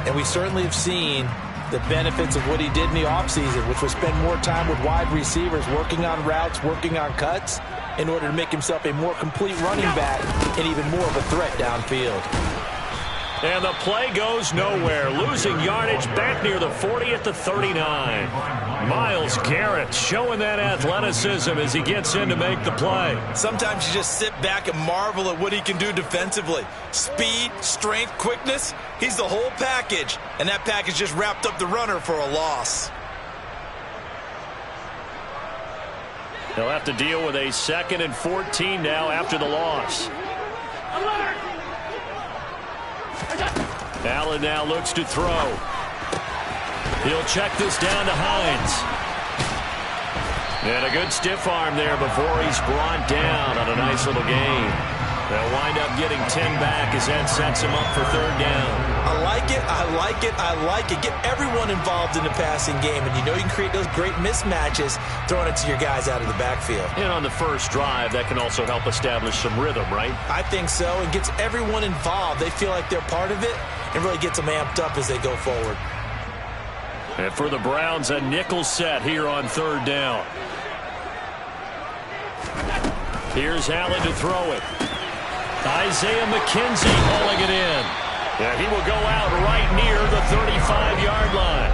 And we certainly have seen the benefits of what he did in the offseason, which was spend more time with wide receivers, working on routes, working on cuts, in order to make himself a more complete running back and even more of a threat downfield. And the play goes nowhere. Losing yardage back near the 40 at the 39. Myles Garrett showing that athleticism as he gets in to make the play. Sometimes you just sit back and marvel at what he can do defensively. Speed, strength, quickness. He's the whole package. And that package just wrapped up the runner for a loss. They'll have to deal with a 2nd and 14 now after the loss. Allen now looks to throw. He'll check this down to Hines. And a good stiff arm there before he's brought down on a nice little gain. They'll wind up getting 10 back as that sets him up for 3rd down. I like it, I like it, I like it. Get everyone involved in the passing game, and you know you can create those great mismatches throwing it to your guys out of the backfield. And on the first drive, that can also help establish some rhythm, right? I think so, and gets everyone involved. They feel like they're part of it, and really gets them amped up as they go forward. And for the Browns, a nickel set here on 3rd down. Here's Allen to throw it. Isaiah McKenzie hauling it in. Yeah, he will go out right near the 35-yard line.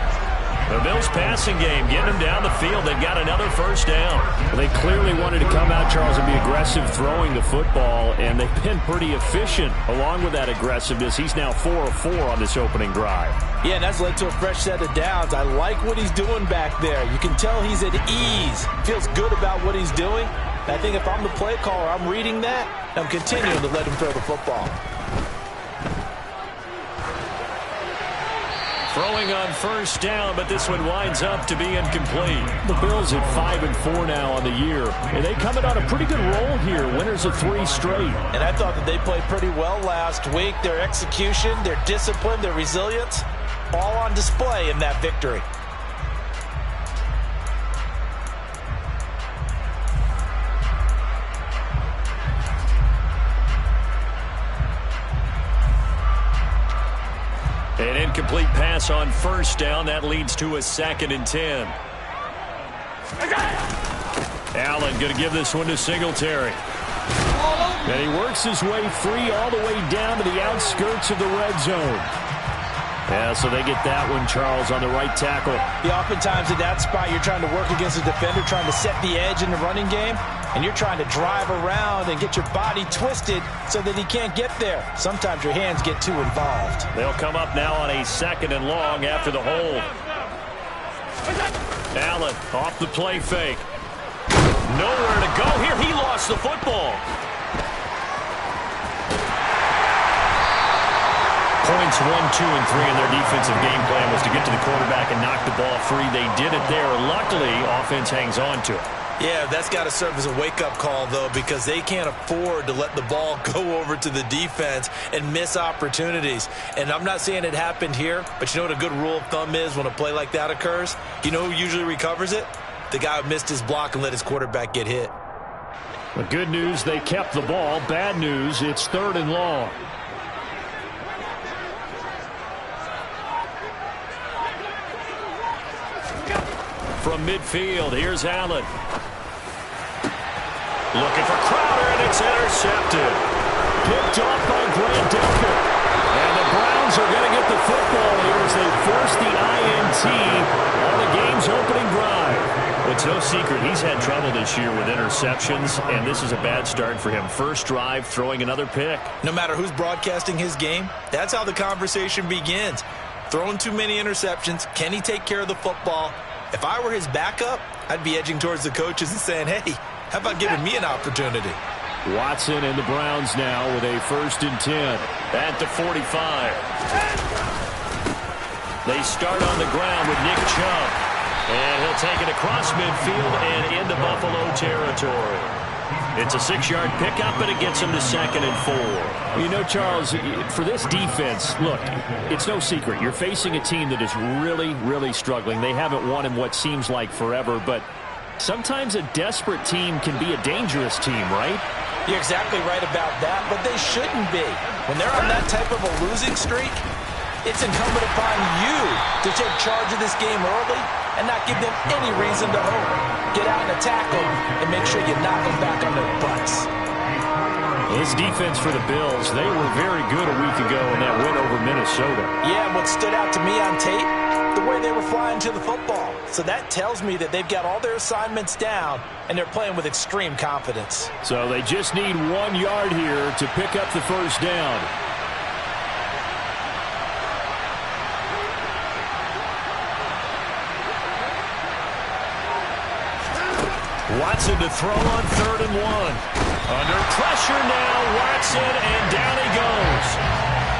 The Bills passing game getting them down the field. They've got another 1st down. Well, they clearly wanted to come out, Charles, and be aggressive throwing the football, and they've been pretty efficient along with that aggressiveness. He's now 4 of 4 on this opening drive. Yeah, and that's led to a fresh set of downs. I like what he's doing back there. You can tell he's at ease. Feels good about what he's doing. I think if I'm the play caller, I'm reading that, and I'm continuing to let him throw the football. Throwing on 1st down, but this one winds up to be incomplete. The Bills at 5 and 4 now on the year, and they coming on a pretty good roll here. Winners of 3 straight. And I thought that they played pretty well last week. Their execution, their discipline, their resilience, all on display in that victory. An incomplete pass on 1st down. That leads to a 2nd and 10. Allen going to give this one to Singletary. And he works his way free all the way down to the outskirts of the red zone. Yeah, so they get that one, Charles, on the right tackle. Yeah, oftentimes at that spot, you're trying to work against a defender, trying to set the edge in the running game, and you're trying to drive around and get your body twisted so that he can't get there. Sometimes your hands get too involved. They'll come up now on a 2nd and long after the hold. Allen off the play fake. Nowhere to go here. He lost the football. Points 1, 2, and 3 in their defensive game plan was to get to the quarterback and knock the ball free. They did it there. Luckily, offense hangs on to it. Yeah, that's got to serve as a wake-up call, though, because they can't afford to let the ball go over to the defense and miss opportunities. And I'm not saying it happened here, but you know what a good rule of thumb is when a play like that occurs? You know who usually recovers it? The guy who missed his block and let his quarterback get hit. The good news, they kept the ball. Bad news, it's 3rd and long. From midfield, here's Allen. Looking for Crowder, and it's intercepted. Picked off by Grant Delpit. And the Browns are going to get the football here as they force the INT on the game's opening drive. It's no secret he's had trouble this year with interceptions, and this is a bad start for him. First drive, throwing another pick. No matter who's broadcasting his game, that's how the conversation begins. Throwing too many interceptions, can he take care of the football? If I were his backup, I'd be edging towards the coaches and saying, hey, how about giving me an opportunity? Watson and the Browns now with a 1st and 10. At the 45. They start on the ground with Nick Chubb. And he'll take it across midfield and into Buffalo territory. It's a 6-yard pickup, and it gets him to 2nd and 4. You know, Charles, for this defense, look, it's no secret. You're facing a team that is really, really struggling. They haven't won in what seems like forever, but sometimes a desperate team can be a dangerous team, right? You're exactly right about that, but they shouldn't be. When they're on that type of a losing streak, It's incumbent upon you to take charge of this game early and not give them any reason to hope. Get out and attack them and make sure you knock them back on their butts. This defense for the Bills, they were very good a week ago in that win over Minnesota. Yeah, and what stood out to me on tape, the way they were flying to the football. So that tells me that they've got all their assignments down, and they're playing with extreme confidence. So they just need 1 yard here to pick up the first down. Watson to throw on 3rd and 1. Under pressure now, Watson, and down he goes.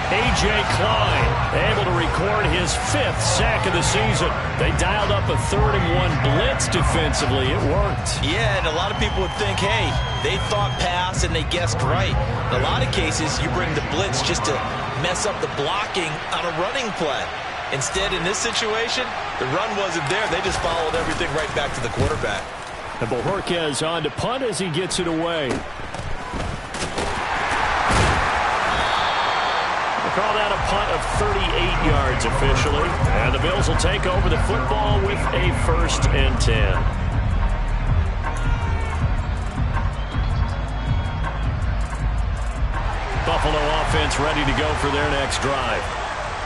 A.J. Klein able to record his 5th sack of the season. They dialed up a 3rd and 1 blitz defensively. It worked. Yeah, and a lot of people would think, hey, they thought pass and they guessed right. In a lot of cases, you bring the blitz just to mess up the blocking on a running play. Instead, in this situation, the run wasn't there. They just followed everything right back to the quarterback. And Bojorquez on to punt as he gets it away. We'll call that a punt of 38 yards officially. And the Bills will take over the football with a 1st and 10. Buffalo offense ready to go for their next drive.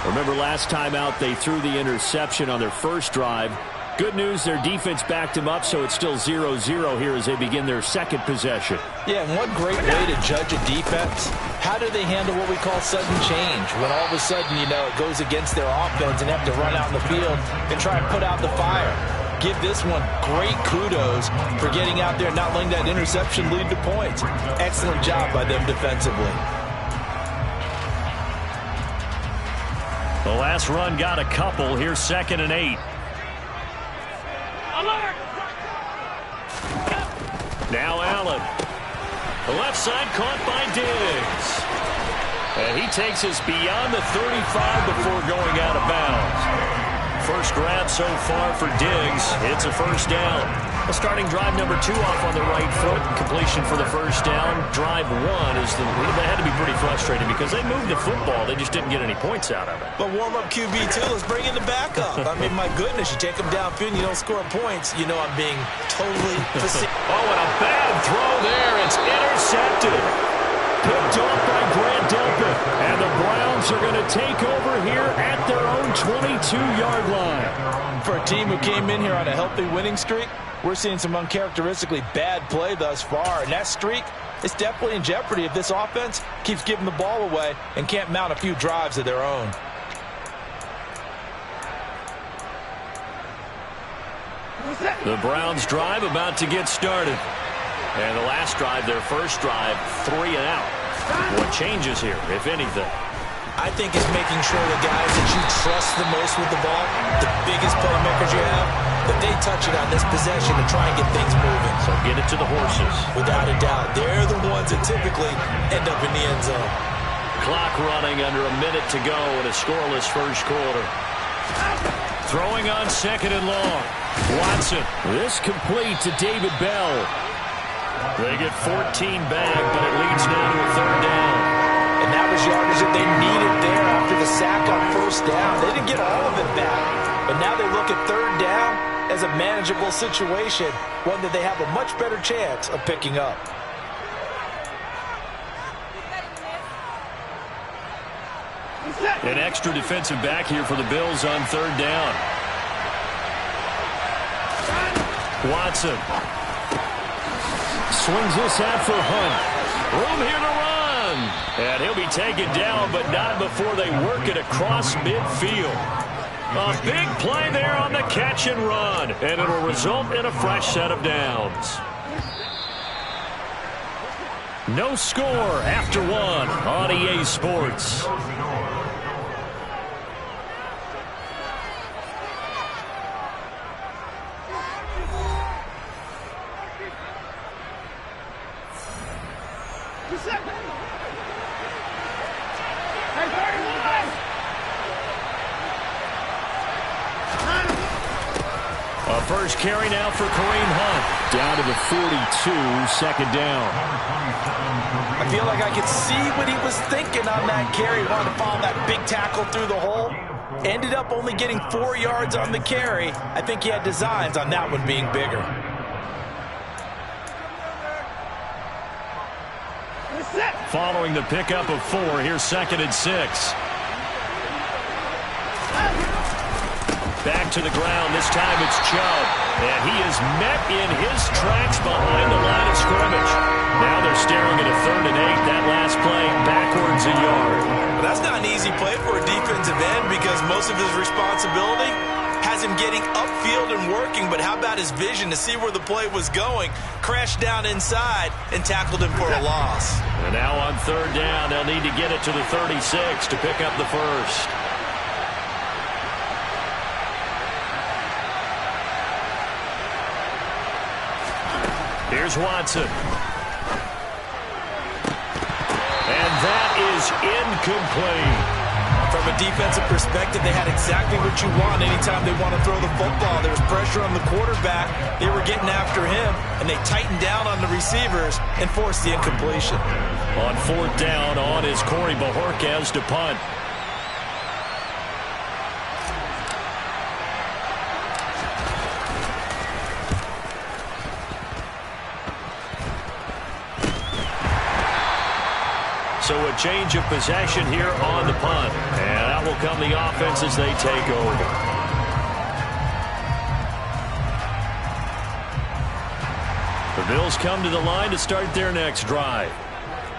Remember last time out they threw the interception on their first drive. Good news, their defense backed them up, so it's still 0-0 here as they begin their second possession. Yeah, and one great way to judge a defense, how do they handle what we call sudden change? When all of a sudden, you know, it goes against their offense and have to run out in the field and try and put out the fire. Give this one great kudos for getting out there and not letting that interception lead to points. Excellent job by them defensively. The last run got a couple. Here's 2nd and 8. Now Allen. The left side caught by Diggs. And he takes us beyond the 35 before going out of bounds. First grab so far for Diggs. It's a 1st down. A starting drive number 2 off on the right foot. Completion for the 1st down. Drive 1 is they had to be pretty frustrating because they moved the football. They just didn't get any points out of it. But warm-up QB2, let's bring in the backup. I mean, my goodness, you take them downfield and you don't score points. You know I'm being totally facetious. Oh, and a bad throw there. It's intercepted. Picked off by Grant Delpit. And the Browns are going to take over here at their own 22-yard line. For a team who came in here on a healthy winning streak, we're seeing some uncharacteristically bad play thus far. And that streak is definitely in jeopardy if this offense keeps giving the ball away and can't mount a few drives of their own. The Browns drive about to get started. And the last drive, their first drive, 3 and out. What changes here, if anything? I think it's making sure the guys that you trust the most with the ball, the biggest playmakers you have, that they touch it on this possession and try and get things moving. So get it to the horses. Without a doubt. They're the ones that typically end up in the end zone. Clock running under a minute to go in a scoreless first quarter. Throwing on 2nd and long. Watson. This complete to David Bell. They get 14 back, but it leads now to a 3rd down. And that was yardage that they needed there after the sack on 1st down. They didn't get all of it back, but now they look at 3rd down as a manageable situation, one that they have a much better chance of picking up. An extra defensive back here for the Bills on 3rd down. Watson. Swings this out for Hunt. Room here to run. And he'll be taken down, but not before they work it across midfield. A big play there on the catch and run. And it'll result in a fresh set of downs. No score after 1 on EA Sports. A first carry now for Kareem Hunt. Down to the 42, second down. I feel like I could see what he was thinking on that carry. He wanted to follow that big tackle through the hole. Ended up only getting 4 yards on the carry. I think he had designs on that one being bigger. Following the pickup of 4, here's 2nd and 6. Back to the ground. This time it's Chubb. And he is met in his tracks behind the line of scrimmage. Now they're staring at a 3rd and 8. That last play backwards a yard. Well, that's not an easy play for a defensive end because most of his responsibility has him getting upfield and working. But how about his vision to see where the play was going? Crashed down inside and tackled him for a loss. And now on 3rd down, they'll need to get it to the 36 to pick up the first. Here's Watson. And that is incomplete. From a defensive perspective, they had exactly what you want anytime they want to throw the football. There was pressure on the quarterback. They were getting after him, and they tightened down on the receivers and forced the incompletion. On 4th down, on is Corey Bajorquez to punt. So a change of possession here on the punt. And out will come the offense as they take over. The Bills come to the line to start their next drive.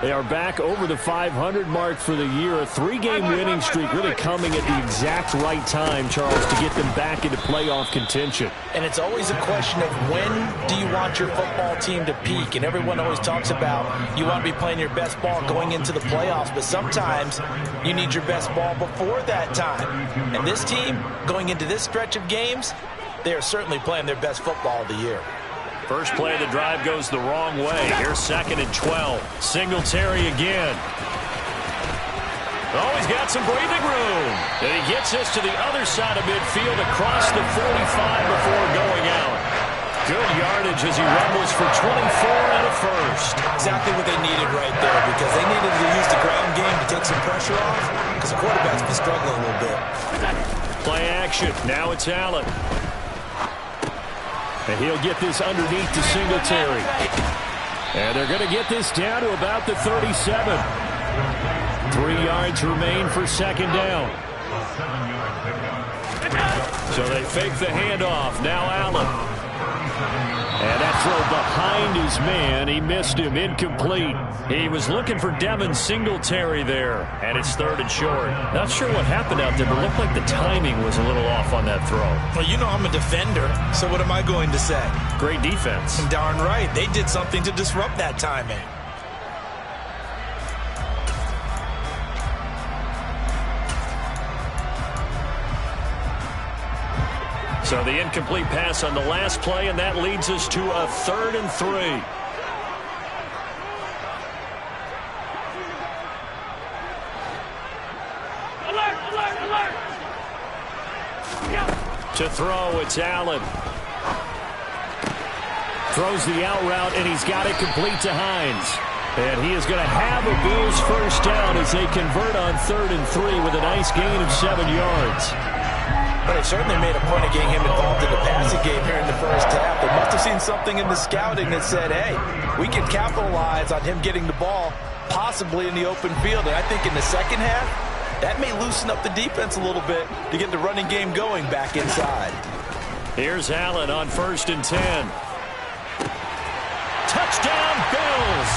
They are back over the 500 mark for the year. A 3-game winning streak really coming at the exact right time, Charles, to get them back into playoff contention. And it's always a question of when do you want your football team to peak? And everyone always talks about you want to be playing your best ball going into the playoffs, but sometimes you need your best ball before that time. And this team, going into this stretch of games, they are certainly playing their best football of the year. First play of the drive goes the wrong way. Here's 2nd and 12. Singletary again. Oh, he's got some breathing room. And he gets this to the other side of midfield across the 45 before going out. Good yardage as he rumbles for 24 and a first. Exactly what they needed right there because they needed to use the ground game to take some pressure off because the quarterback's been struggling a little bit. Play action. Now it's Allen. And he'll get this underneath to Singletary. And they're going to get this down to about the 37. 3 yards remain for 2nd down. So they fake the handoff. Now Allen. And that throw behind his man. He missed him. Incomplete. He was looking for Devin Singletary there. And it's 3rd and short. Not sure what happened out there, but it looked like the timing was a little off on that throw. Well, you know I'm a defender, so what am I going to say? Great defense. And darn right. They did something to disrupt that timing. So the incomplete pass on the last play, and that leads us to a 3rd and 3. Alert, alert, alert. To throw, it's Allen. Throws the out route, and he's got it complete to Hines. And he is going to have a Bills first down as they convert on 3rd and 3 with a nice gain of 7 yards. But they certainly made a point of getting him involved in the passing game here in the first half. They must have seen something in the scouting that said, hey, we can capitalize on him getting the ball possibly in the open field. And I think in the second half, that may loosen up the defense a little bit to get the running game going back inside. Here's Allen on 1st and 10. Touchdown, Bills!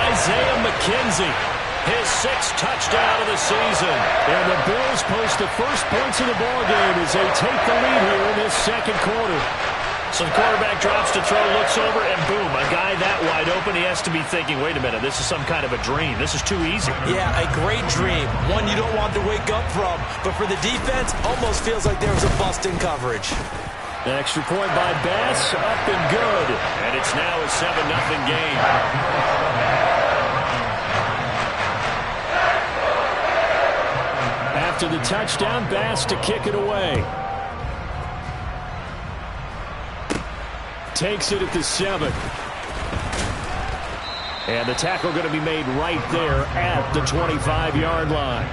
Isaiah McKenzie. His 6th touchdown of the season. And the Bills post the first points of the ballgame as they take the lead here in this second quarter. So the quarterback drops to throw, looks over, and boom, a guy that wide open, he has to be thinking, wait a minute, this is some kind of a dream. This is too easy. Yeah, a great dream. One you don't want to wake up from. But for the defense, almost feels like there was a bust in coverage. The extra point by Bass, up and good. And it's now a 7-0 game. After the touchdown, Bass to kick it away. takes it at the 7. And the tackle going to be made right there at the 25-yard line.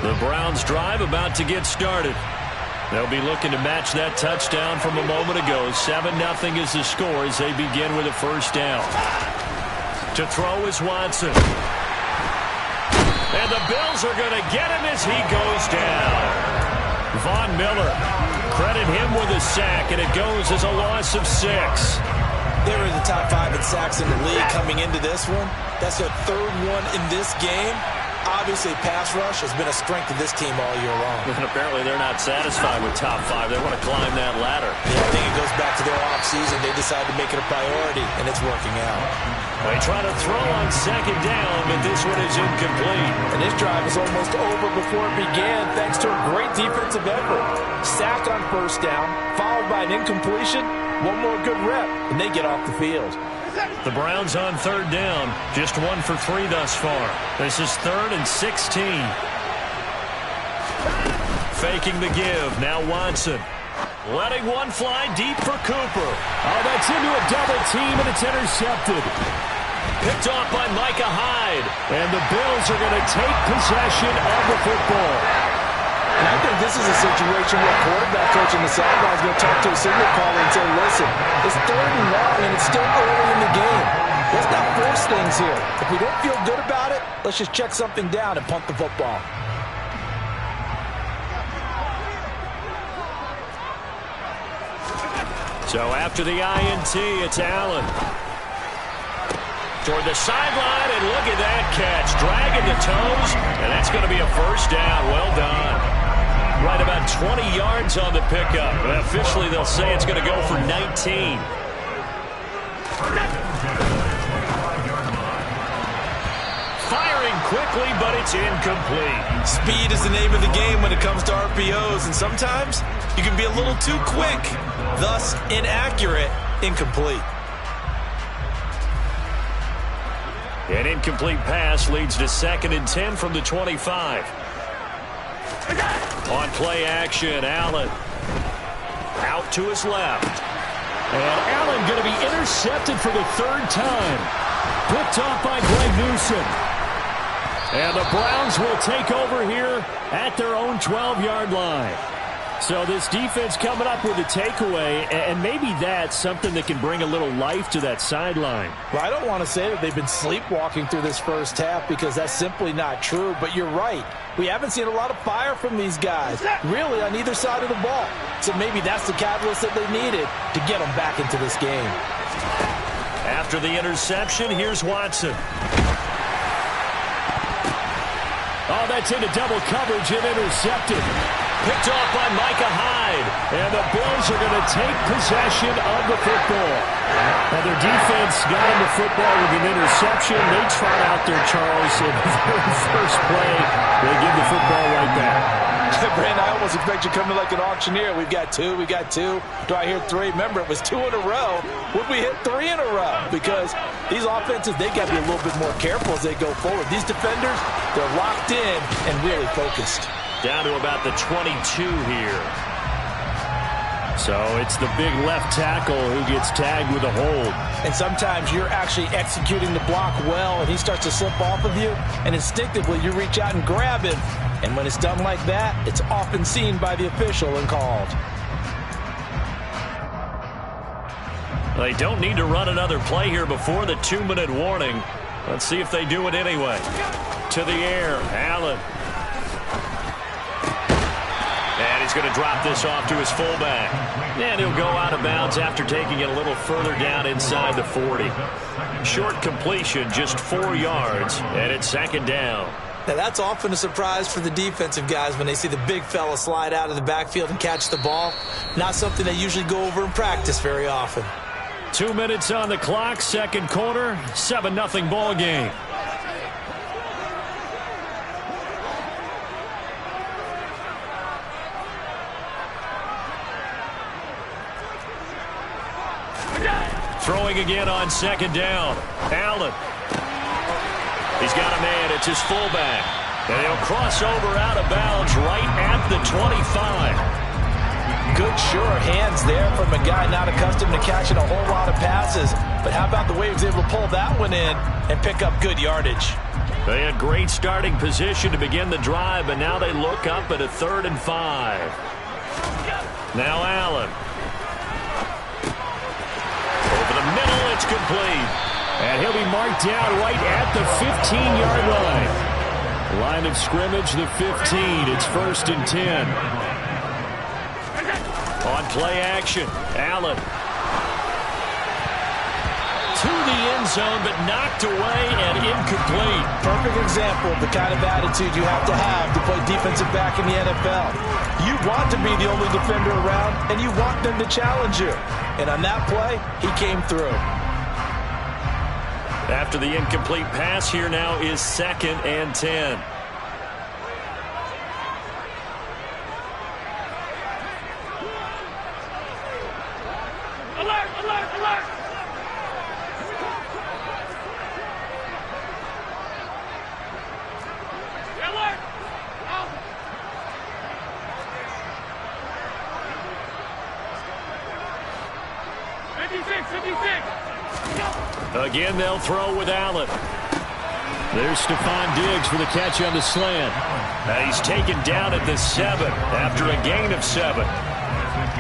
The Browns drive about to get started. They'll be looking to match that touchdown from a moment ago. 7-0 is the score as they begin with a first down. To throw is Watson. And the Bills are going to get him as he goes down. Von Miller, credit him with a sack, and it goes as a loss of 6. They were in the top 5 in sacks in the league coming into this one. That's their 3rd one in this game. Obviously, pass rush has been a strength of this team all year long. And apparently they're not satisfied with top 5. They want to climb that ladder. Yeah, I think it goes back to their offseason. They decided to make it a priority, and it's working out. They try to throw on 2nd down, but this one is incomplete. And this drive is almost over before it began thanks to a great defensive effort. Sack on 1st down, followed by an incompletion. One more good rep, and they get off the field. The Browns on 3rd down, just 1 for 3 thus far. This is 3rd and 16. Faking the give, now Watson. Letting one fly deep for Cooper. Oh, that's into a double team, and it's intercepted. Picked off by Micah Hyde. And the Bills are going to take possession of the football. And I think this is a situation where a quarterback coach on the sideline is going to talk to a signal caller and say, listen, it's 3rd and long, and it's still early in the game. Let's not force things here. If we don't feel good about it, let's just check something down and punt the football. So after the INT, it's Allen. Toward the sideline, and look at that catch. Dragging the toes, and that's going to be a first down. Well done. Right about 20 yards on the pickup. But officially, they'll say it's going to go for 19. Firing quickly, but it's incomplete. Speed is the name of the game when it comes to RPOs, and sometimes you can be a little too quick, thus inaccurate, incomplete. An incomplete pass leads to 2nd and 10 from the 25. On play action, Allen. Out to his left. And Allen going to be intercepted for the 3rd time. Picked off by Greg Newsom. And the Browns will take over here at their own 12-yard line. So this defense coming up with a takeaway, and maybe that's something that can bring a little life to that sideline. Well, I don't want to say that they've been sleepwalking through this first half because that's simply not true, but you're right. We haven't seen a lot of fire from these guys, really, on either side of the ball. So maybe that's the catalyst that they needed to get them back into this game. After the interception, here's Watson. Oh, that's into double coverage and intercepted. Picked off by Micah Hyde. And the Bills are going to take possession of the football. Now their defense got him the football with an interception. They trot out there, Charles, in the very first play. They give the football right back. Brandon, I almost expect you coming like an auctioneer. We've got 2, we got 2. Do I hear 3? Remember, it was 2 in a row. Would we hit 3 in a row? Because these offenses, they got to be a little bit more careful as they go forward. These defenders, they're locked in and really focused. Down to about the 22 here. So it's the big left tackle who gets tagged with a hold. And sometimes you're actually executing the block well, and he starts to slip off of you, and instinctively you reach out and grab him. And when it's done like that, it's often seen by the official and called. They don't need to run another play here before the 2-minute warning. Let's see if they do it anyway. To the air, Allen. And he's going to drop this off to his fullback. And he'll go out of bounds after taking it a little further down inside the 40. Short completion, just 4 yards, and it's 2nd down. Now, that's often a surprise for the defensive guys when they see the big fella slide out of the backfield and catch the ball. Not something they usually go over in practice very often. 2 minutes on the clock, 2nd quarter, 7-0 ball game. Throwing again on 2nd down. Allen. He's got a man. It's his fullback. And he'll cross over out of bounds right at the 25. Good, sure hands there from a guy not accustomed to catching a whole lot of passes. But how about the way he was able to pull that one in and pick up good yardage? They had great starting position to begin the drive, but now they look up at a 3rd and 5. Now Allen. Over the middle, it's complete. And he'll be marked down right at the 15-yard line. Line of scrimmage, the 15. It's 1st and 10. On play action, Allen. To the end zone, but knocked away and incomplete. Perfect example of the kind of attitude you have to play defensive back in the NFL. You want to be the only defender around, and you want them to challenge you. And on that play, he came through. After the incomplete pass, here now is 2nd and 10. Alert, alert, alert! Alert! Out! Again, they'll throw with Allen. There's Stephon Diggs for the catch on the slant. He's taken down at the 7 after a gain of 7.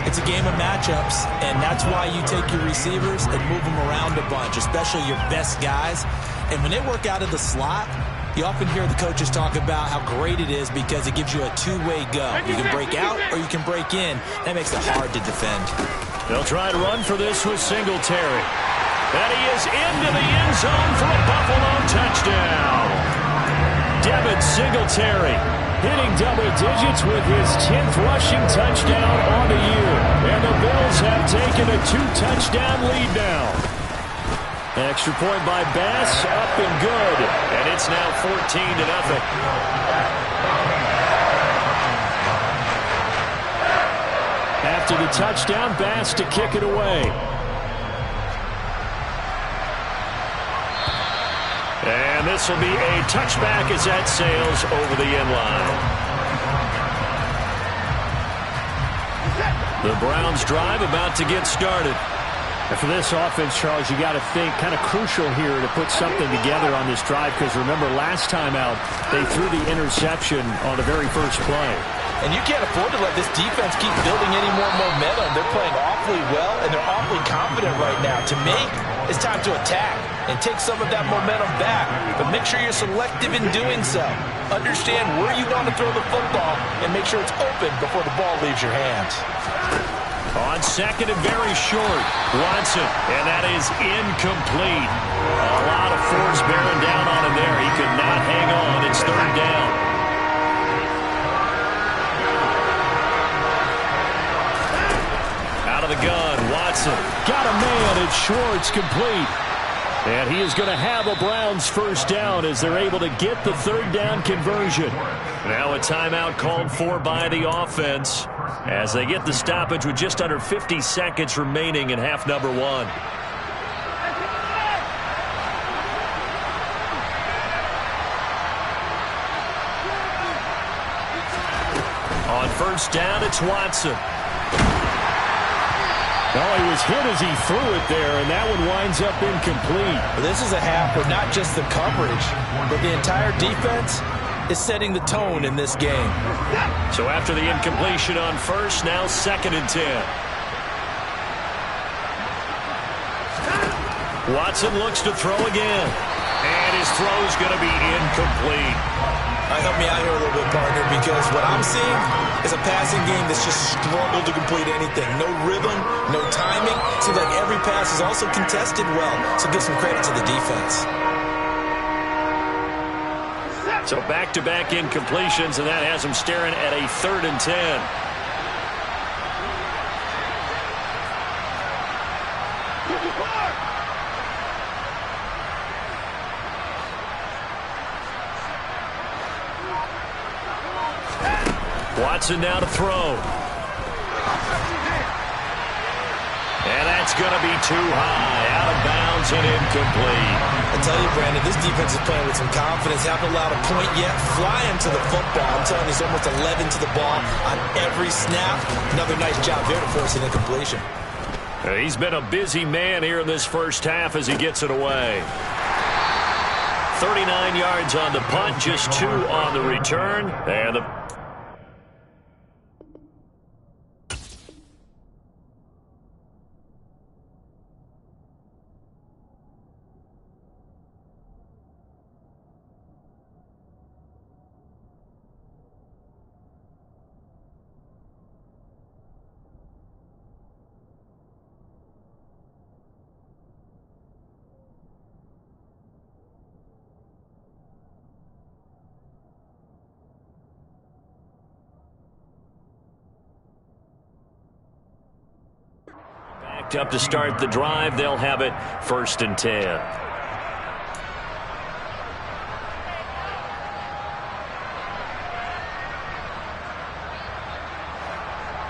It's a game of matchups, and that's why you take your receivers and move them around a bunch, especially your best guys. And when they work out of the slot, you often hear the coaches talk about how great it is because it gives you a two-way go. You can break out or you can break in. That makes it hard to defend. They'll try to run for this with Singletary. And he is into the end zone for a Buffalo touchdown. Devin Singletary hitting double digits with his 10th rushing touchdown on the year. And the Bills have taken a 2-touchdown lead now. Extra point by Bass, up and good. And it's now 14-0. After the touchdown, Bass to kick it away. And this will be a touchback as that sails over the end line. The Browns drive about to get started. And for this offense, Charles, you got to think kind of crucial here to put something together on this drive because remember last time out they threw the interception on the very first play. And you can't afford to let this defense keep building any more momentum. They're playing awfully well, and they're awfully confident right now. To me, it's time to attack and take some of that momentum back. But make sure you're selective in doing so. Understand where you want to throw the football and make sure it's open before the ball leaves your hands. On second and very short, Watson, and that is incomplete. A lot of force bearing down on him there. He could not hang on. It's 3rd down. Out of the gun, Watson. Got a man, it's Schwartz, complete. And he is going to have a Browns first down as they're able to get the 3rd down conversion. Now a timeout called for by the offense as they get the stoppage with just under 50 seconds remaining in half number 1. On first down, it's Watson. Oh, he was hit as he threw it there, and that one winds up incomplete. This is a half where not just the coverage, but the entire defense is setting the tone in this game. So after the incompletion on first, now 2nd and 10. Watson looks to throw again. And his throw is going to be incomplete. Help me out here a little bit, partner, because what I'm seeing is a passing game that's just struggled to complete anything. No rhythm, no timing. Seems like every pass is also contested well, so give some credit to the defense. So back-to-back incompletions, and that has him staring at a 3rd and 10. Watson now to throw. And that's going to be too high. Out of of bounds and incomplete. I tell you, Brandon, this defense is playing with some confidence. Haven't allowed a point yet. Flying to the football. I'm telling you, it's almost 11 to the ball on every snap. Another nice job here to force an incompletion. He's been a busy man here in this first half as he gets it away. 39 yards on the punt, just 2 on the return. And the up to start the drive. They'll have it 1st and 10.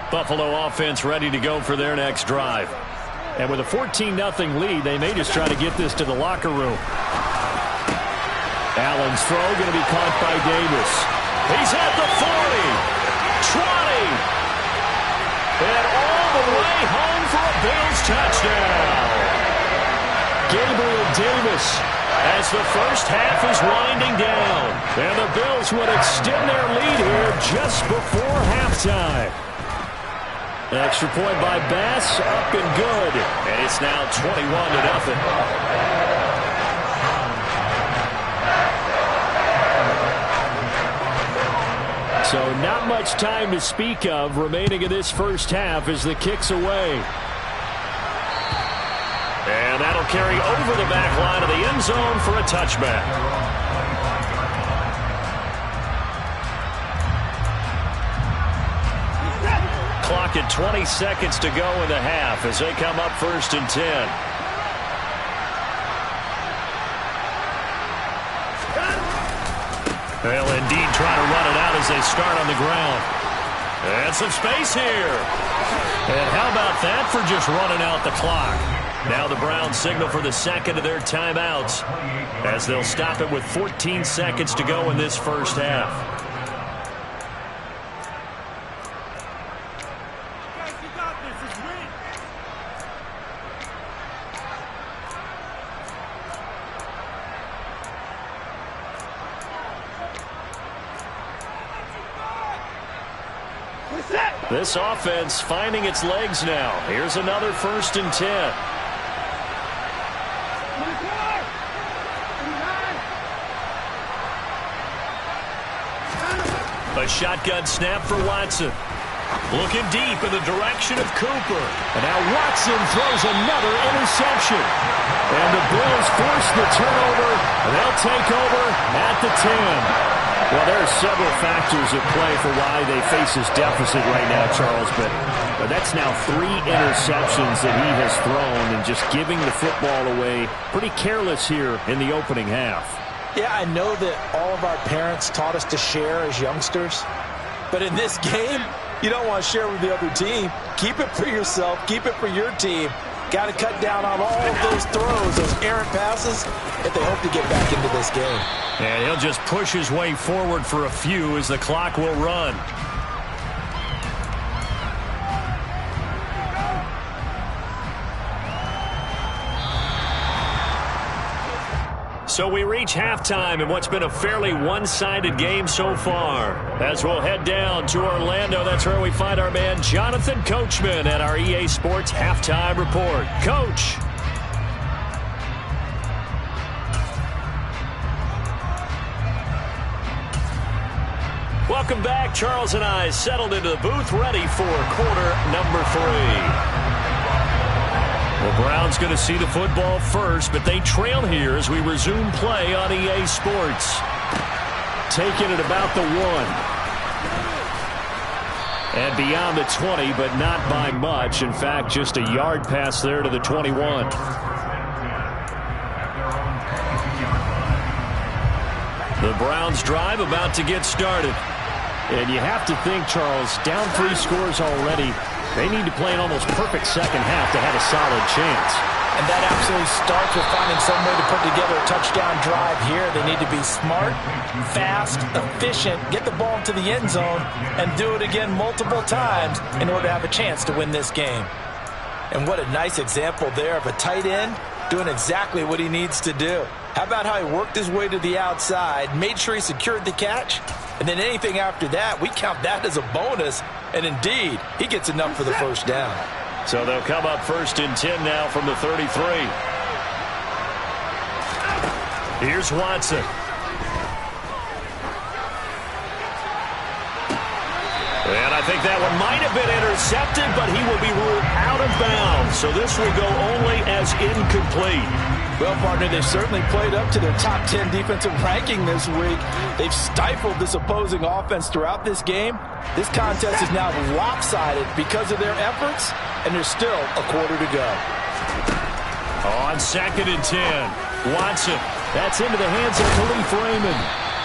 Buffalo offense ready to go for their next drive. And with a 14-0 lead, they may just try to get this to the locker room. Allen's throw going to be caught by Davis. He's at the 40, 20, and all the way home for a Bills touchdown. Gabriel Davis as the first half is winding down. And the Bills would extend their lead here just before halftime. An extra point by Bass, up and good. And it's now 21-0. So not much time to speak of remaining in this first half as the kick's away. And that'll carry over the back line of the end zone for a touchback. Clock at 20 seconds to go in the half as they come up 1st and 10. They'll indeed try to run it out as they start on the ground. And some space here. And how about that for just running out the clock? Now the Browns signal for the second of their timeouts as they'll stop it with 14 seconds to go in this first half. This offense finding its legs now. Here's another 1st and 10. A shotgun snap for Watson. Looking deep in the direction of Cooper. And now Watson throws another interception. And the Bills force the turnover. And they'll take over at the 10. Well, there are several factors at play for why they face this deficit right now, Charles, but that's now 3 interceptions that he has thrown and just giving the football away pretty careless here in the opening half. Yeah, I know that all of our parents taught us to share as youngsters, but in this game, you don't want to share with the other team. Keep it for yourself. Keep it for your team. Got to cut down on all of those throws, those errant passes, if they hope to get back into this game. And he'll just push his way forward for a few as the clock will run. So we reach halftime in what's been a fairly one-sided game so far. As we'll head down to Orlando, that's where we find our man Jonathan Coachman at our EA Sports Halftime Report. Coach. Welcome back. Charles and I settled into the booth ready for quarter number 3. The Browns going to see the football first, but they trail here as we resume play on EA Sports. Taking it about the 1. And beyond the 20, but not by much. In fact, just a yard pass there to the 21. The Browns drive about to get started. And you have to think, Charles, down 3 scores already. They need to play an almost perfect second half to have a solid chance. And that absolutely starts with finding some way to put together a touchdown drive here. They need to be smart, fast, efficient, get the ball into the end zone, and do it again multiple times in order to have a chance to win this game. And what a nice example there of a tight end doing exactly what he needs to do. How about how he worked his way to the outside, made sure he secured the catch, and then anything after that, we count that as a bonus. And indeed, he gets enough for the first down. So they'll come up 1st and 10 now from the 33. Here's Watson. And I think that one might have been intercepted, but he will be ruled out of bounds. So this will go only as incomplete. Well, partner, they've certainly played up to their top 10 defensive ranking this week. They've stifled this opposing offense throughout this game. This contest is now lopsided because of their efforts, and there's still a quarter to go. On 2nd and 10, Watson. That's into the hands of Khalif Raymond.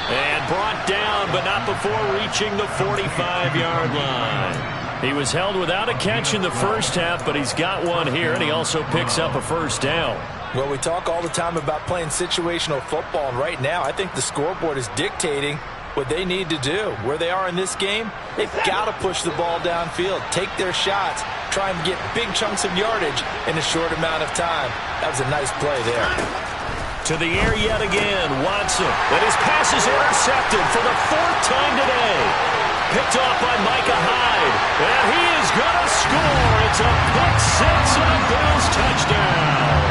And brought down, but not before reaching the 45-yard line. He was held without a catch in the first half, but he's got one here, and he also picks up a first down. Well, we talk all the time about playing situational football, and right now I think the scoreboard is dictating what they need to do. Where they are in this game, they've got to push the ball downfield, take their shots, try and get big chunks of yardage in a short amount of time. That was a nice play there. To the air yet again, Watson. And his pass is intercepted for the 4th time today. Picked off by Micah Hyde. And he is going to score. It's a pick six and a Bills touchdown.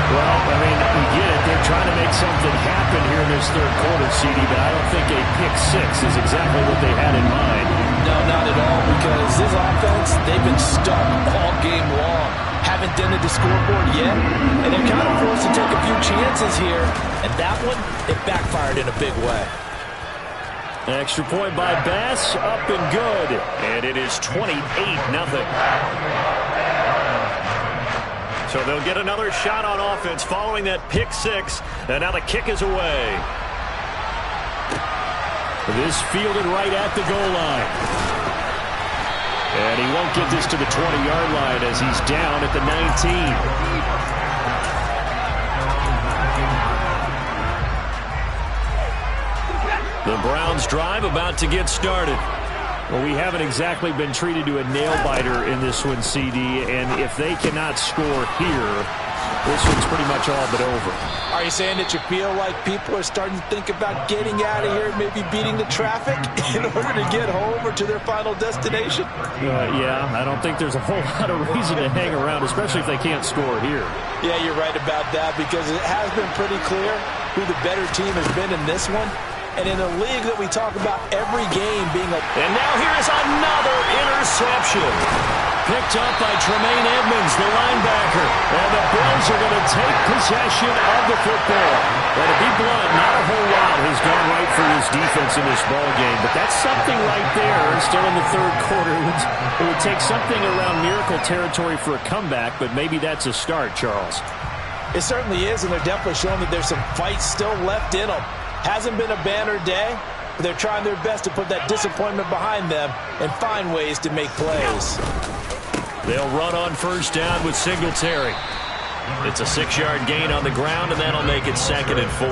Well, I mean, we get it. They're trying to make something happen here in this third quarter, CD, but I don't think a pick six is exactly what they had in mind. No, not at all, because this offense, they've been stuck all game long. Haven't dented the scoreboard yet, and they're kind of forced to take a few chances here, and that one, it backfired in a big way. Extra point by Bass, up and good. And it is 28-0. So they'll get another shot on offense following that pick six, and now the kick is away. This fielded right at the goal line. And he won't get this to the 20-yard line as he's down at the 19. The Browns drive about to get started. Well, we haven't exactly been treated to a nail-biter in this one, CD, and if they cannot score here, this one's pretty much all but over. Are you saying that you feel like people are starting to think about getting out of here and maybe beating the traffic in order to get home or to their final destination? Yeah, I don't think there's a whole lot of reason to hang around, especially if they can't score here. Yeah, you're right about that, because it has been pretty clear who the better team has been in this one. And in a league that we talk about every game being a... And now here's another interception. Picked up by Tremaine Edmonds, the linebacker. And the Bills are going to take possession of the football. And to be blunt, not a whole lot has gone right for this defense in this ball game. But that's something right there. Still in the third quarter. It would take something around miracle territory for a comeback, but maybe that's a start, Charles. It certainly is, and they're definitely showing that there's some fight still left in them. Hasn't been a banner day, but they're trying their best to put that disappointment behind them and find ways to make plays. They'll run on first down with Singletary. It's a 6-yard gain on the ground, and that'll make it 2nd and 4.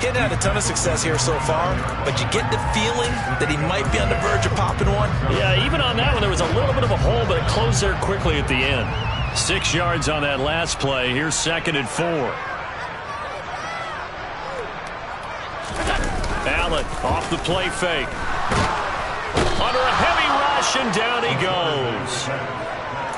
He hadn't had a ton of success here so far, but you get the feeling that he might be on the verge of popping one. Yeah, even on that one, there was a little bit of a hole, but it closed there quickly at the end. 6 yards on that last play. Here's 2nd and 4. Allen off the play fake. Under a heavy rush, and down he goes.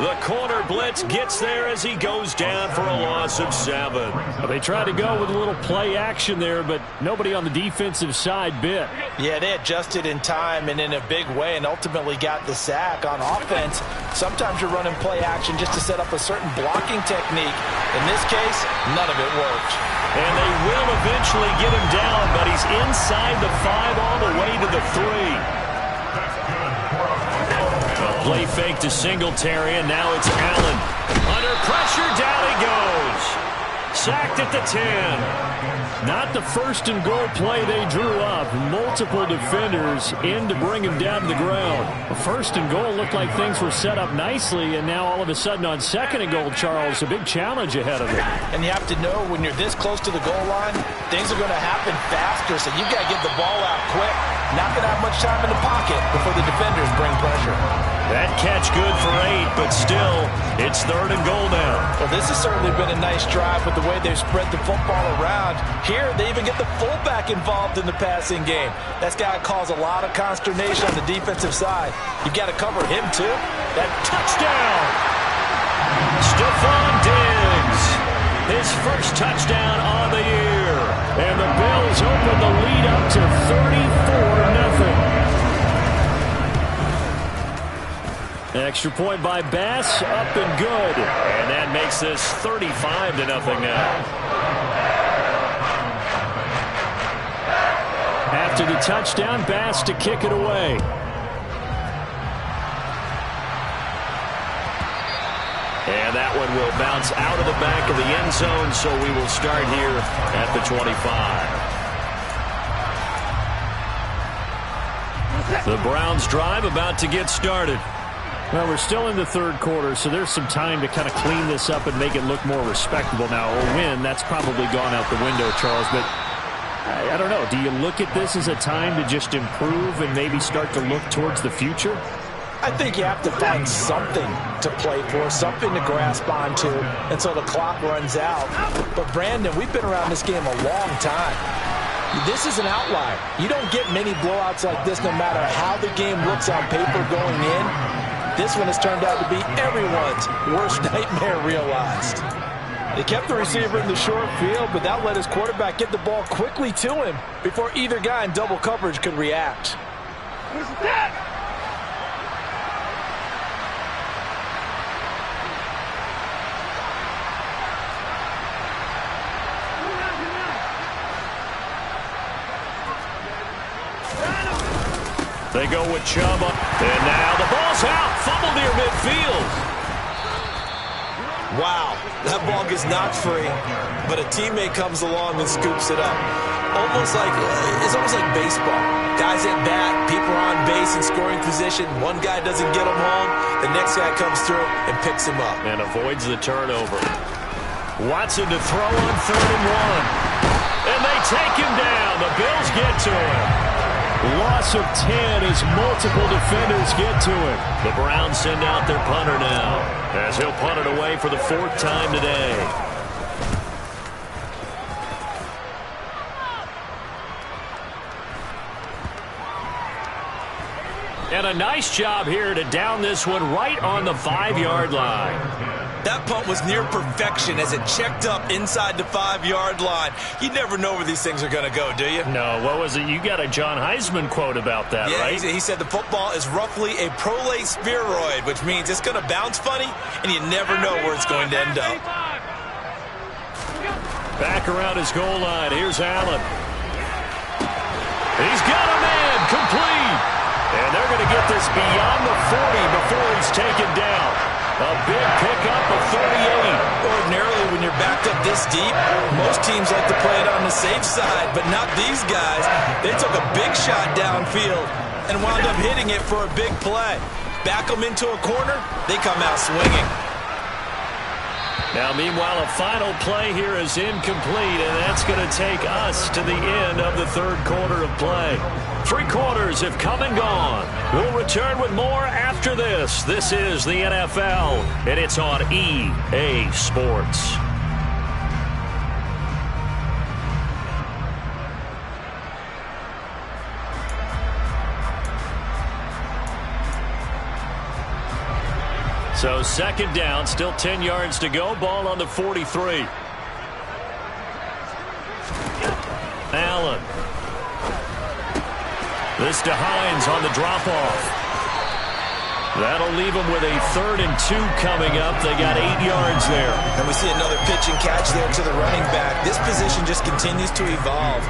The corner blitz gets there as he goes down for a loss of 7. Well, they tried to go with a little play action there, but nobody on the defensive side bit. Yeah, they adjusted in time and in a big way and ultimately got the sack. On offense, sometimes you're running play action just to set up a certain blocking technique. In this case, none of it worked. And they will eventually get him down, but he's inside the 5 all the way to the 3. Play fake to Singletary, and now it's Allen. Under pressure, down he goes. Sacked at the 10. Not the first and goal play they drew up. Multiple defenders in to bring him down to the ground. First and goal looked like things were set up nicely, and now all of a sudden on second and goal, Charles, a big challenge ahead of him. And you have to know when you're this close to the goal line, things are going to happen faster, so you've got to get the ball out quick. Not going to have much time in the pocket before the defenders bring pressure. That catch good for 8, but still, it's third and goal now. Well, this has certainly been a nice drive with the way they've spread the football around. Here, they even get the fullback involved in the passing game. That's got to cause a lot of consternation on the defensive side. You've got to cover him, too. That touchdown! Stephon Diggs, his first touchdown on the year. And the Bills open the lead up to 34-0. Extra point by Bass, up and good. And that makes this 35-0 now. After the touchdown, Bass to kick it away. And that one will bounce out of the back of the end zone, so we will start here at the 25. The Browns drive about to get started. Well, we're still in the third quarter, so there's some time to kind of clean this up and make it look more respectable now. A win, that's probably gone out the window, Charles, but I don't know. Do you look at this as a time to just improve and maybe start to look towards the future? I think you have to find something to play for, something to grasp onto until the clock runs out. But, Brandon, we've been around this game a long time. This is an outlier. You don't get many blowouts like this no matter how the game looks on paper going in. This one has turned out to be everyone's worst nightmare realized. They kept the receiver in the short field, but that let his quarterback get the ball quickly to him before either guy in double coverage could react. They go with Chubb up, and now the ball's out. Fumble near midfield. Wow, that ball gets knocked free, but a teammate comes along and scoops it up. It's almost like baseball. Guys at bat, people are on base in scoring position. One guy doesn't get him home, the next guy comes through and picks him up. And avoids the turnover. Watson to throw on 3rd and 1. And they take him down. The Bills get to him. Loss of 10 as multiple defenders get to him. The Browns send out their punter now, as he'll punt it away for the 4th time today. And a nice job here to down this one right on the 5-yard line. That punt was near perfection as it checked up inside the 5-yard line. You never know where these things are going to go, do you? No, what was it? You got a John Heisman quote about that, right? Yeah, he said the football is roughly a prolate spheroid, which means it's going to bounce funny, and you never know where it's going to end up. Back around his goal line. Here's Allen. He's got a man complete. And they're going to get this beyond the 40 before he's taken down. A big pickup of 38. Ordinarily, when you're backed up this deep, most teams like to play it on the safe side, but not these guys. They took a big shot downfield and wound up hitting it for a big play. Back them into a corner, they come out swinging. Now, meanwhile, a final play here is incomplete, and that's going to take us to the end of the third quarter of play. 3 quarters have come and gone. We'll return with more after this. This is the NFL, and it's on EA Sports. So 2nd down, still 10 yards to go. Ball on the 43. Allen. This to Hines on the drop-off. That'll leave them with a 3rd and 2 coming up. They got 8 yards there. And we see another pitch and catch there to the running back. This position just continues to evolve.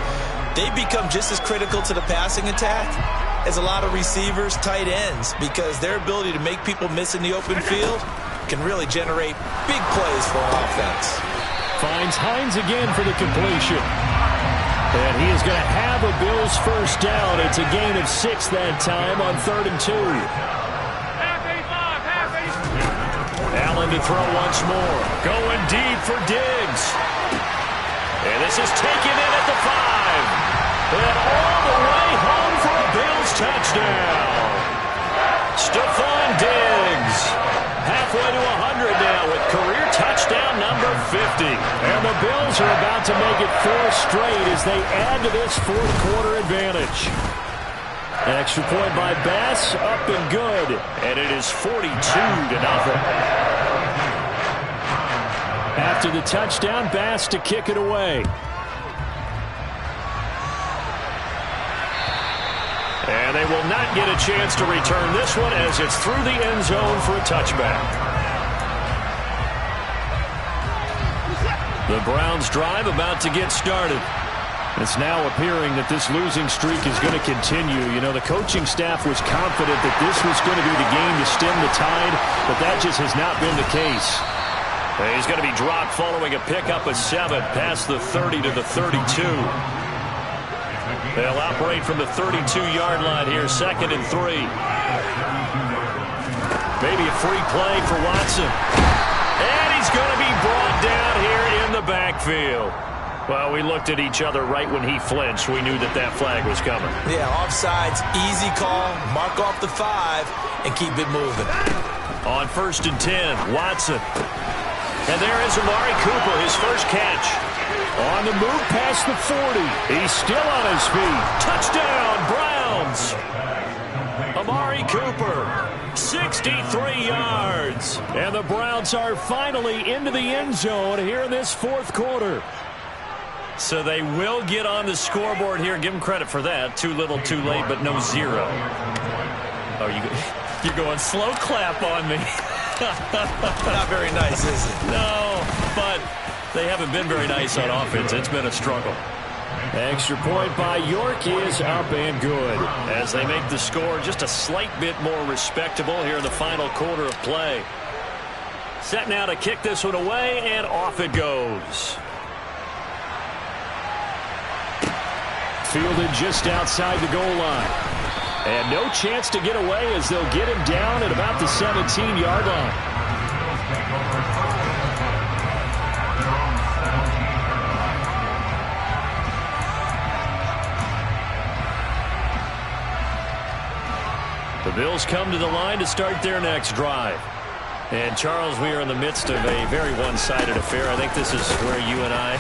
They become just as critical to the passing attack as a lot of receivers, tight ends, because their ability to make people miss in the open field can really generate big plays for an offense. Finds Hines again for the completion. And he is going to have a Bills first down. It's a gain of 6 that time on 3rd and 2. Allen to throw once more. Going deep for Diggs. And this is taken in at the 5. And all the way home for a Bills touchdown. Stephon Diggs. Halfway to 100 now with career touchdown number 50. And the Bills are about to make it 4 straight as they add to this fourth quarter advantage. An extra point by Bass, up and good. And it is 42-0. After the touchdown, Bass to kick it away. And they will not get a chance to return this one as it's through the end zone for a touchback. The Browns drive about to get started. It's now appearing that this losing streak is going to continue. You know, the coaching staff was confident that this was going to be the game to stem the tide, but that just has not been the case. He's going to be dropped following a pickup of 7 past the 30 to the 32. They'll operate from the 32-yard line here, 2nd and 3. Maybe a free play for Watson. And he's going to be brought down here in the backfield. Well, we looked at each other right when he flinched. We knew that that flag was coming. Yeah, offsides, easy call, mark off the 5, and keep it moving. On 1st and 10, Watson. And there is Amari Cooper, his first catch. On the move past the 40. He's still on his feet. Touchdown, Browns. Amari Cooper, 63 yards. And the Browns are finally into the end zone here in this fourth quarter. So they will get on the scoreboard here. Give them credit for that. Too little, too late, but no 0. Oh, you're going slow clap on me. Not very nice, is it? No, but they haven't been very nice on offense. It's been a struggle. Extra point by York is up and good as they make the score just a slight bit more respectable here in the final quarter of play. Set now to kick this one away, and off it goes. Fielded just outside the goal line. And no chance to get away as they'll get him down at about the 17-yard line. The Bills come to the line to start their next drive. And, Charles, we are in the midst of a very one-sided affair. I think this is where you and I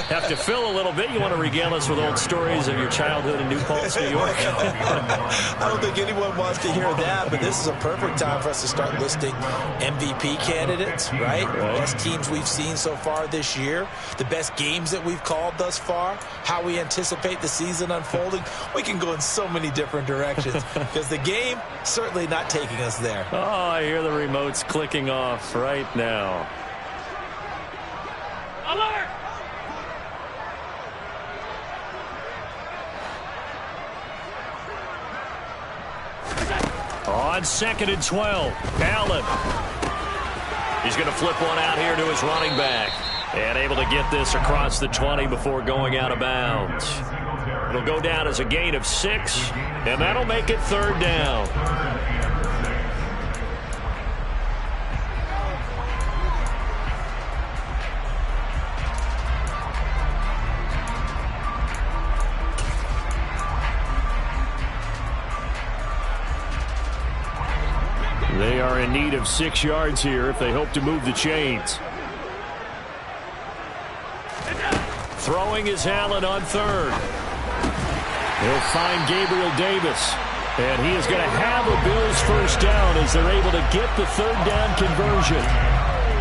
have to fill a little bit. You want to regale us with old stories of your childhood in New Paltz, New York? I don't think anyone wants to hear that, but this is a perfect time for us to start listing MVP candidates, right? Best teams we've seen so far this year, the best games that we've called thus far, how we anticipate the season unfolding. We can go in so many different directions because the game certainly not taking us there. Oh, I hear the remotes clicking off right now. Alert! On 2nd and 12, Allen. He's going to flip one out here to his running back. And able to get this across the 20 before going out of bounds. It'll go down as a gain of 6, and that'll make it 3rd down. They are in need of 6 yards here if they hope to move the chains. Throwing is Allen on 3rd. He'll find Gabriel Davis. And he is going to have a Bills first down as they're able to get the 3rd down conversion.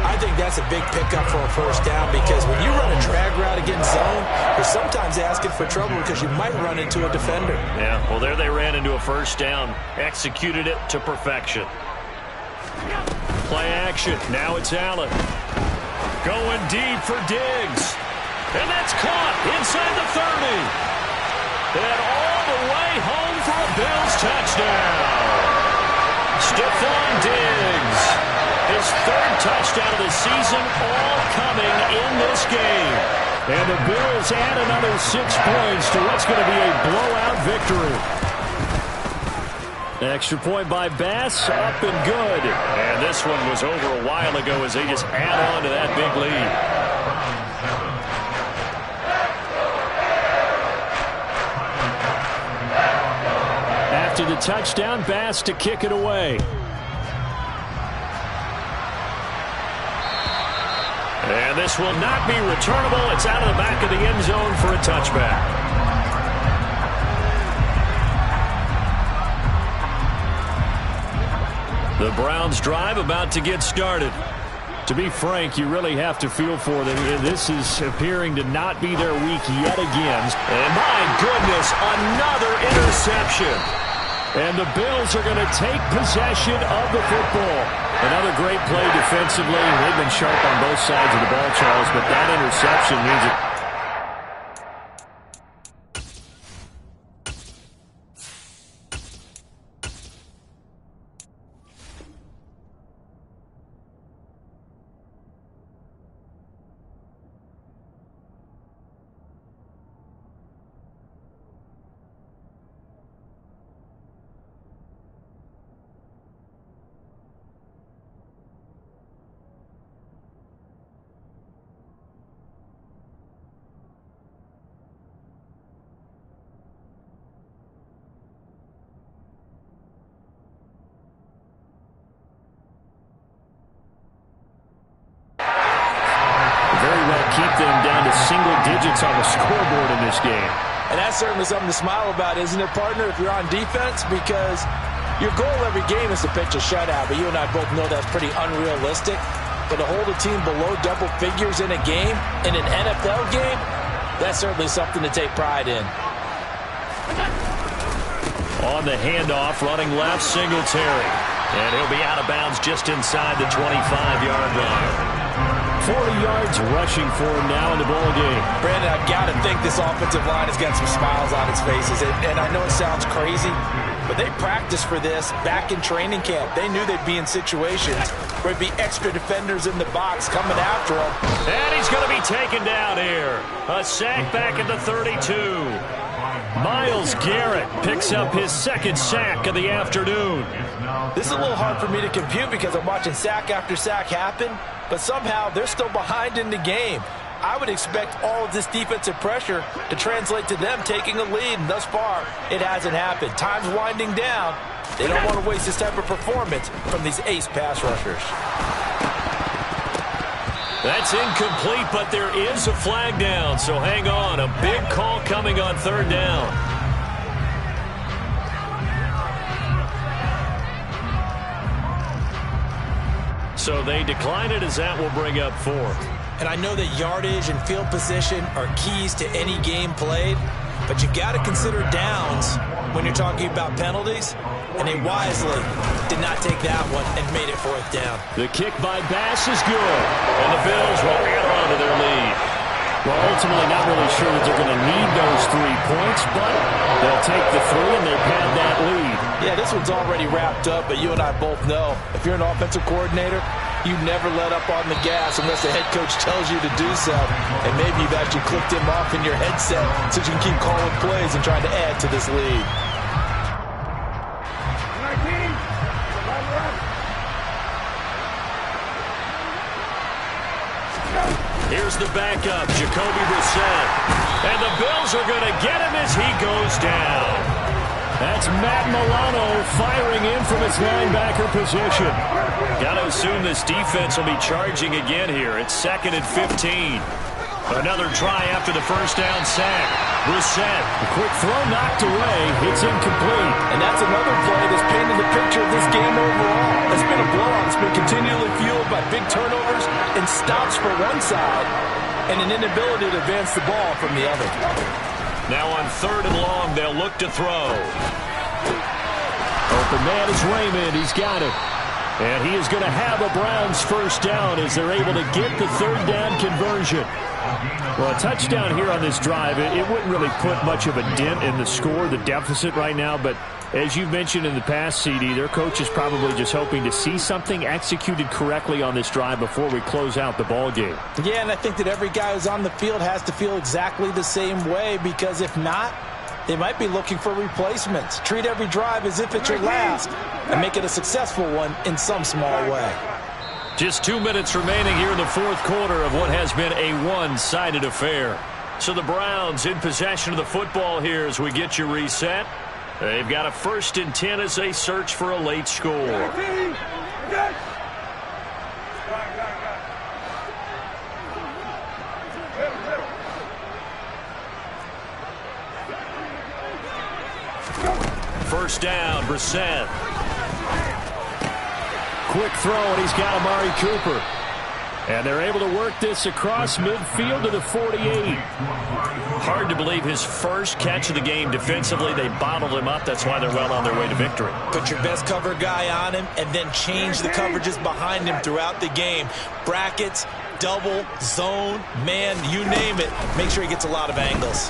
I think that's a big pickup for a first down because when you run a drag route against zone, you're sometimes asking for trouble because you might run into a defender. Yeah, well, there they ran into a first down. Executed it to perfection. Play action. Now it's Allen. Going deep for Diggs. And that's caught inside the 30. And all the way home for a Bills touchdown. Stephon Diggs. His 3rd touchdown of the season, all coming in this game. And the Bills add another 6 points to what's going to be a blowout victory. Extra point by Bass, up and good. And this one was over a while ago as they just add on to that big lead. After the touchdown, Bass to kick it away. And this will not be returnable. It's out of the back of the end zone for a touchback. The Browns drive about to get started. To be frank, you really have to feel for them. This is appearing to not be their week yet again. And my goodness, another interception. And the Bills are going to take possession of the football. Another great play defensively. They've been sharp on both sides of the ball, Charles, but that interception means it. Keep them down to single digits on the scoreboard in this game. And that's certainly something to smile about, isn't it, partner, if you're on defense? Because your goal every game is to pitch a shutout, but you and I both know that's pretty unrealistic. But to hold a team below double figures in a game, in an NFL game, that's certainly something to take pride in. On the handoff, running left, Singletary. And he'll be out of bounds just inside the 25-yard line. 40 yards rushing for him now in the ball game. Brandon, I've got to think this offensive line has got some smiles on its faces. And I know it sounds crazy, but they practiced for this back in training camp. They knew they'd be in situations where there'd be extra defenders in the box coming after them. And he's going to be taken down here. A sack back at the 32. Myles Garrett picks up his second sack of the afternoon. This is a little hard for me to compute because I'm watching sack after sack happen, but somehow they're still behind in the game. I would expect all of this defensive pressure to translate to them taking a lead, and thus far, it hasn't happened. Time's winding down. They don't want to waste this type of performance from these ace pass rushers. That's incomplete, but there is a flag down, so hang on. A big call coming on third down. So they decline it as that will bring up fourth. And I know that yardage and field position are keys to any game played, but you've got to consider downs when you're talking about penalties, and they wisely did not take that one and made it fourth down. The kick by Bass is good, and the Bills will add on to their lead. Well, ultimately not really sure that they're going to need those 3 points, but they'll take the 3 and they've had that lead. Yeah, this one's already wrapped up, but you and I both know if you're an offensive coordinator, you never let up on the gas unless the head coach tells you to do so. And maybe you've actually clicked him off in your headset so you can keep calling plays and trying to add to this lead. Here's the backup, Jacoby Brissett. And the Bills are going to get him as he goes down. That's Matt Milano firing in from his linebacker position. Got to assume this defense will be charging again here. It's 2nd and 15. Another try after the first down sack. Brissett. A quick throw knocked away. It's incomplete. And that's another play that's painted the picture of this game overall. It's been a blowout. It's been continually fueled by big turnovers and stops for one side and an inability to advance the ball from the other. Now on 3rd and long, they'll look to throw. Open man is Raymond. He's got it. And he is going to have a Browns first down as they're able to get the 3rd down conversion. Well, a touchdown here on this drive, it wouldn't really put much of a dent in the score, the deficit right now, but as you've mentioned in the past, CD, their coach is probably just hoping to see something executed correctly on this drive before we close out the ball game. Yeah, and I think that every guy who's on the field has to feel exactly the same way, because if not, they might be looking for replacements. Treat every drive as if it's your last and make it a successful one in some small way. Just 2 minutes remaining here in the fourth quarter of what has been a one-sided affair. So the Browns in possession of the football here as we get you reset. They've got a 1st and 10 as they search for a late score. First down, Brissett. Quick throw, and he's got Amari Cooper. And they're able to work this across midfield to the 48. Hard to believe his first catch of the game defensively. They bottled him up. That's why they're well on their way to victory. Put your best cover guy on him and then change the coverages behind him throughout the game. Brackets, double, zone, man, you name it. Make sure he gets a lot of angles.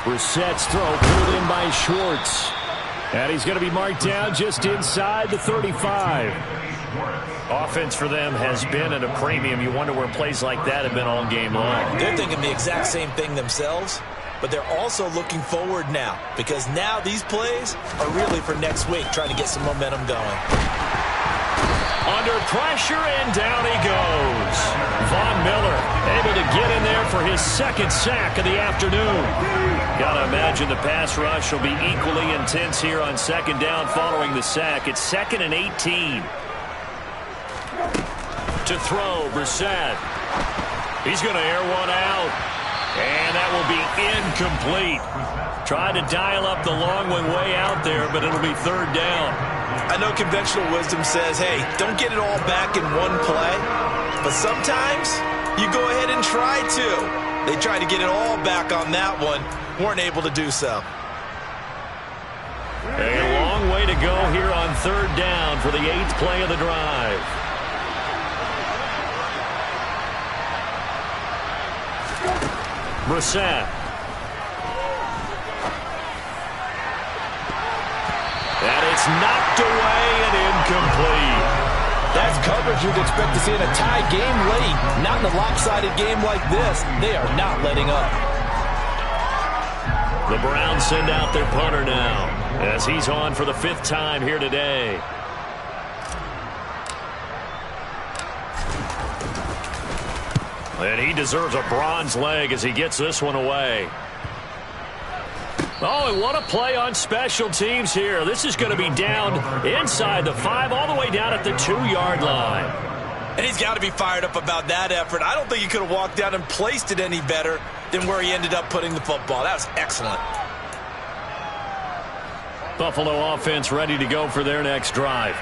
Brissett's throw pulled in by Schwartz. And he's going to be marked down just inside the 35. Offense for them has been at a premium. You wonder where plays like that have been all game long. They're thinking the exact same thing themselves, but they're also looking forward now, because now these plays are really for next week, trying to get some momentum going. Under pressure, and down he goes. Von Miller able to get in there for his 2nd sack of the afternoon. Got to imagine the pass rush will be equally intense here on 2nd down following the sack. It's 2nd and 18. To throw, Brissett. He's going to air one out. And that will be incomplete. Tried to dial up the long one way out there, but it'll be 3rd down. I know conventional wisdom says, hey, don't get it all back in one play. But sometimes you go ahead and try to. They tried to get it all back on that one. Weren't able to do so. A long way to go here on 3rd down for the 8th play of the drive. Brissett. And it's knocked away and incomplete. That's coverage you'd expect to see in a tie game late. Not in a lopsided game like this. They are not letting up. The Browns send out their punter now as he's on for the 5th time here today. And he deserves a bronze leg as he gets this one away. Oh, and what a play on special teams here. This is going to be down inside the 5, all the way down at the 2-yard line. And he's got to be fired up about that effort. I don't think he could have walked down and placed it any better than where he ended up putting the football. That was excellent. Buffalo offense ready to go for their next drive.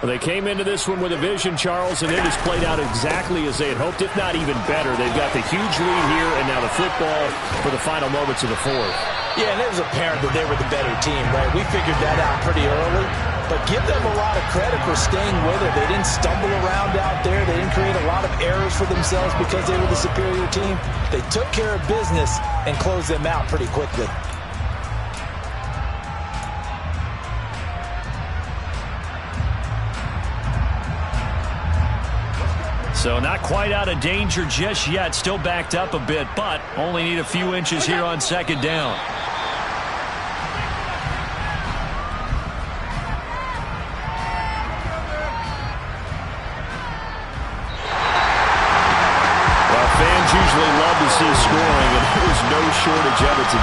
Well, they came into this one with a vision, Charles, and it has played out exactly as they had hoped, if not even better. They've got the huge lead here, and now the football for the final moments of the 4th. Yeah, and it was apparent that they were the better team, right? We figured that out pretty early, but give them a lot of credit for staying with it. They didn't stumble around out there. They didn't create a lot of errors for themselves because they were the superior team. They took care of business and closed them out pretty quickly. So not quite out of danger just yet. Still backed up a bit, but only need a few inches here on 2nd down. Well, fans usually love to see scoring, and there's no shortage of it today.